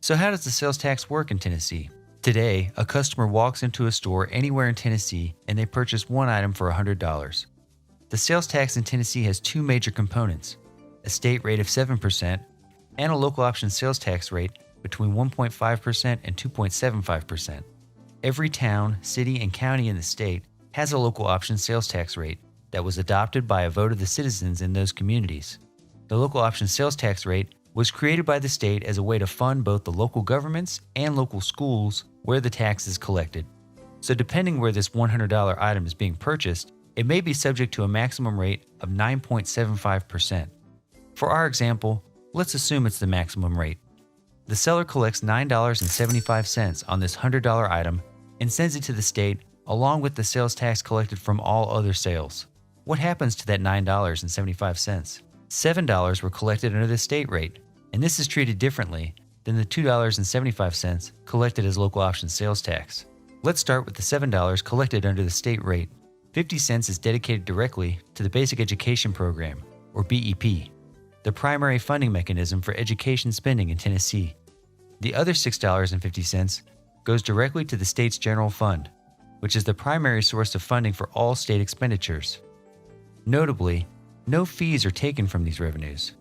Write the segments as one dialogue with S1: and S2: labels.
S1: So how does the sales tax work in Tennessee? Today, a customer walks into a store anywhere in Tennessee and they purchase one item for $100. The sales tax in Tennessee has two major components: a state rate of 7% and a local option sales tax rate between 1.5% and 2.75%. Every town, city, and county in the state has a local option sales tax rate that was adopted by a vote of the citizens in those communities. The local option sales tax rate was created by the state as a way to fund both the local governments and local schools where the tax is collected. So depending where this $100 item is being purchased, it may be subject to a maximum rate of 9.75%. For our example, let's assume it's the maximum rate. The seller collects $9.75 on this $100 item and sends it to the state along with the sales tax collected from all other sales. What happens to that $9.75? $7 were collected under the state rate, and this is treated differently than the $2.75 collected as local option sales tax. Let's start with the $7 collected under the state rate. 50 cents is dedicated directly to the Basic Education Program, or BEP, the primary funding mechanism for education spending in Tennessee. The other $6.50 goes directly to the state's general fund, which is the primary source of funding for all state expenditures. Notably, no fees are taken from these revenues.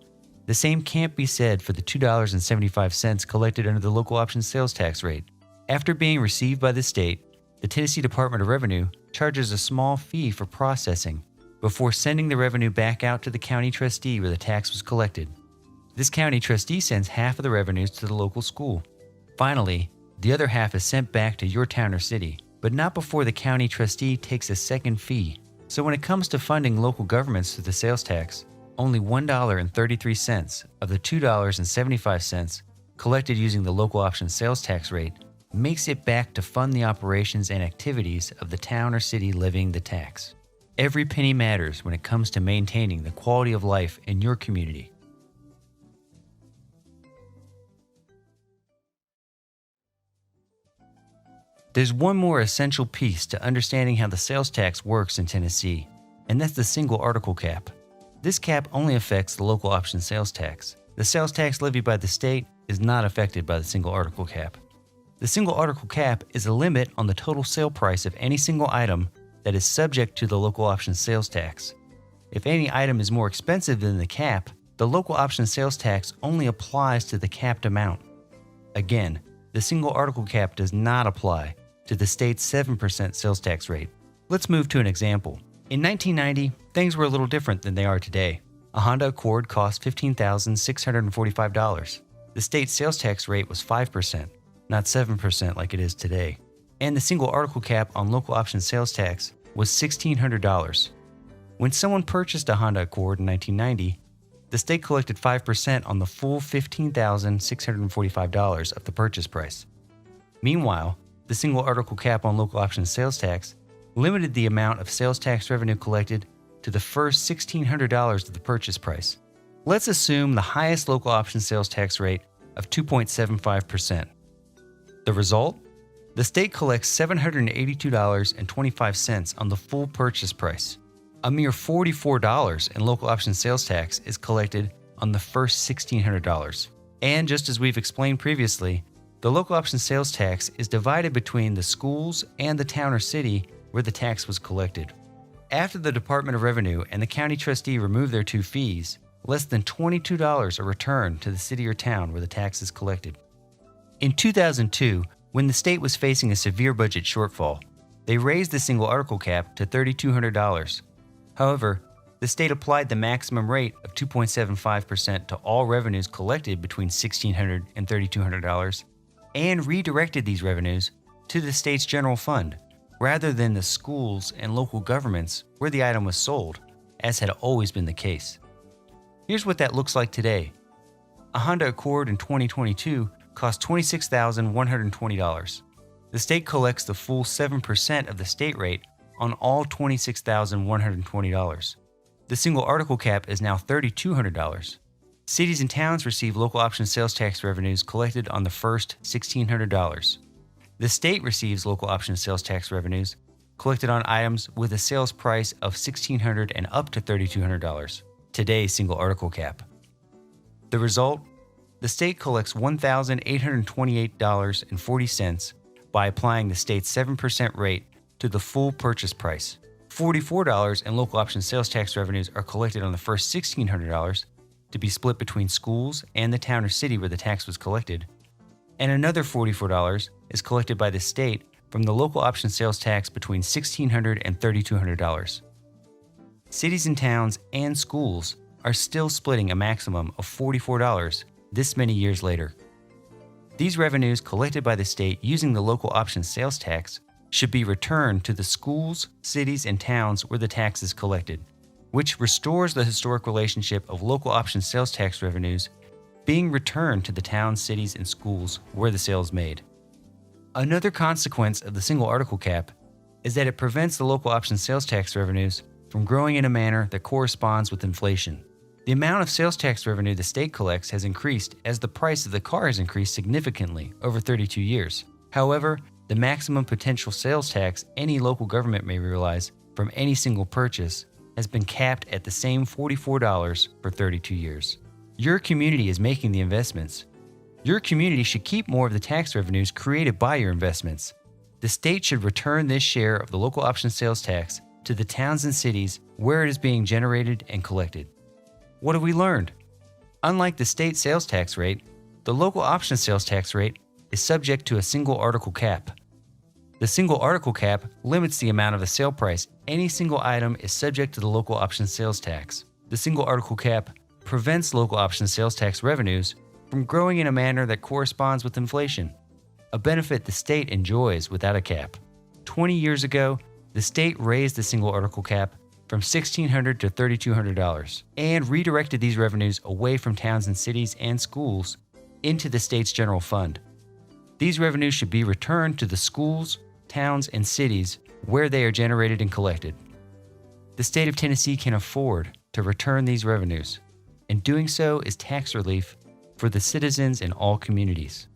S1: The same can't be said for the $2.75 collected under the local option sales tax rate. After being received by the state, the Tennessee Department of Revenue charges a small fee for processing before sending the revenue back out to the county trustee where the tax was collected. This county trustee sends half of the revenues to the local school. Finally, the other half is sent back to your town or city, but not before the county trustee takes a second fee. So when it comes to funding local governments through the sales tax, only $1.33 of the $2.75 collected using the local option sales tax rate makes it back to fund the operations and activities of the town or city levying the tax. Every penny matters when it comes to maintaining the quality of life in your community. There's one more essential piece to understanding how the sales tax works in Tennessee, and that's the single article cap. This cap only affects the local option sales tax. The sales tax levied by the state is not affected by the single article cap. The single article cap is a limit on the total sale price of any single item that is subject to the local option sales tax. If any item is more expensive than the cap, the local option sales tax only applies to the capped amount. Again, the single article cap does not apply to the state's 7% sales tax rate. Let's move to an example. In 1990, things were a little different than they are today. A Honda Accord cost $15,645. The state sales tax rate was 5%, not 7% like it is today. And the single article cap on local option sales tax was $1,600. When someone purchased a Honda Accord in 1990, the state collected 5% on the full $15,645 of the purchase price. Meanwhile, the single article cap on local option sales tax limited the amount of sales tax revenue collected to the first $1,600 of the purchase price. Let's assume the highest local option sales tax rate of 2.75%. The result? The state collects $782.25 on the full purchase price. A mere $44 in local option sales tax is collected on the first $1,600. And just as we've explained previously, the local option sales tax is divided between the schools and the town or city where the tax was collected. After the Department of Revenue and the county trustee remove their two fees, less than $22 are returned to the city or town where the tax is collected. In 2002, when the state was facing a severe budget shortfall, they raised the single article cap to $3,200. However, the state applied the maximum rate of 2.75% to all revenues collected between $1,600 and $3,200 and redirected these revenues to the state's general fund, rather than the schools and local governments where the item was sold, as had always been the case. Here's what that looks like today. A Honda Accord in 2022 cost $26,120. The state collects the full 7% of the state rate on all $26,120. The single article cap is now $3,200. Cities and towns receive local option sales tax revenues collected on the first $1,600. The state receives local option sales tax revenues collected on items with a sales price of $1,600 and up to $3,200, today's single article cap. The result? The state collects $1,828.40 by applying the state's 7% rate to the full purchase price. $44 in local option sales tax revenues are collected on the first $1,600 to be split between schools and the town or city where the tax was collected, and another $44 is collected by the state from the local option sales tax between $1,600 and $3,200. Cities and towns and schools are still splitting a maximum of $44 this many years later. These revenues collected by the state using the local option sales tax should be returned to the schools, cities, and towns where the tax is collected, which restores the historic relationship of local option sales tax revenues being returned to the towns, cities, and schools where the sale is made. Another consequence of the single article cap is that it prevents the local option sales tax revenues from growing in a manner that corresponds with inflation. The amount of sales tax revenue the state collects has increased as the price of the car has increased significantly over 32 years. However, the maximum potential sales tax any local government may realize from any single purchase has been capped at the same $44 for 32 years. Your community is making the investments. Your community should keep more of the tax revenues created by your investments. The state should return this share of the local option sales tax to the towns and cities where it is being generated and collected. What have we learned? Unlike the state sales tax rate, the local option sales tax rate is subject to a single article cap. The single article cap limits the amount of a sale price any single item is subject to the local option sales tax. The single article cap prevents local option sales tax revenues from growing in a manner that corresponds with inflation, a benefit the state enjoys without a cap. 20 years ago, the state raised the single article cap from $1,600 to $3,200 and redirected these revenues away from towns and cities and schools into the state's general fund. These revenues should be returned to the schools, towns, and cities where they are generated and collected. The state of Tennessee can afford to return these revenues, and doing so is tax relief for the citizens in all communities.